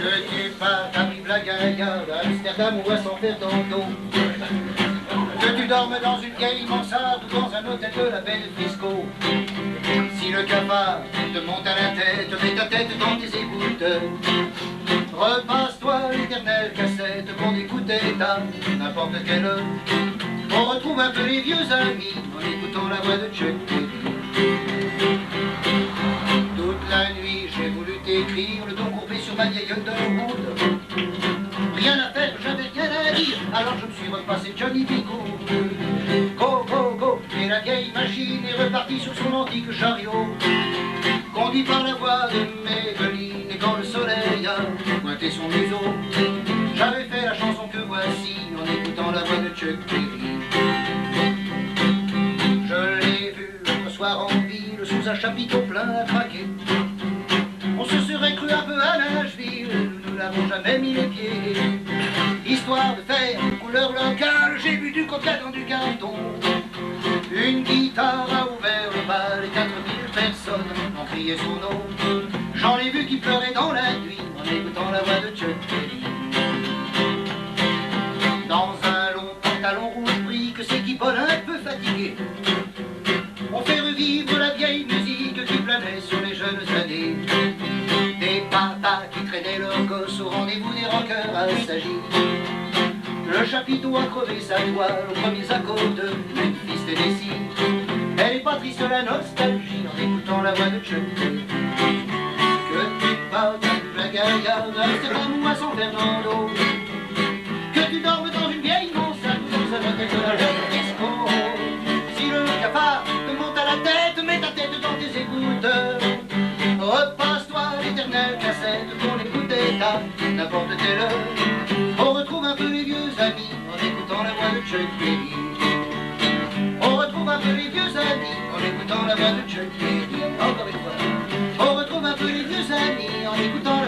Que tu pars à Brive-la-Gaillarde, à Amsterdam ou à San Fernando. Que tu dormes dans une vieille mansarde ou dans un hôtel de la baie de Frisco. Si le cafard te monte à la tête, mets ta tête dans tes écouteurs. Repasse-toi l'éternelle cassette qu'on écoutait à n'importe quelle heure. On retrouve un peu les vieux amis en écoutant la voix de Chuck Berry. Toute la nuit j'ai voulu t'écrire, le dos courbé sur ma vieille Underwood. Rien à faire, j'avais rien à dire, alors je me suis repassé Johnny B. Good. Go, go, go, et la vieille machine est repartie sur son antique chariot. Conduit par la voix de Maybelline, et quand le soleil a pointé son museau, j'avais fait la chanson que voici en écoutant la voix de Chuck Berry. Je l'ai vu l'autre soir en ville, sous un chapiteau plein à craquer. On se serait cru un peu à Nashville, nous n'avons jamais mis les pieds. Histoire de faire couleur locale, j'ai bu du coca dans du carton. Une guitare a ouvert le bal et 4000 personnes ont crié son nom. J'en ai vu qui pleuraient dans la nuit en écoutant la voix de Chuck Berry. Dans un long pantalon rouge brique, c'est qui vole un peu fatigué. On fait revivre la vieille musique qui planait sur les jeunes années. Des papas qui traînaient leurs gosses au rendez-vous des rockers assagis. Le chapiteau a crevé sa toile aux premiers accords de Memphis, Tennessee. Elle est pas triste la nostalgie en écoutant la voix de Chuck Berry. Que tu parles de la Gaillarde, à Amsterdam ou à San Fernando. Que tu dormes dans une vieille mansarde ou dans un hôtel de la baie de Frisco. Si le cafard te monte à la tête, mets ta tête dans tes écouteurs. Repasse-toi l'éternelle cassette qu'on écoutait à n'importe quelle heure. On retrouve un peu les vieux amis en écoutant la voix de Chuck Berry. On retrouve un peu les vieux amis en écoutant la voix de Chuck Berry. Encore une fois. On retrouve un peu les vieux amis en écoutant la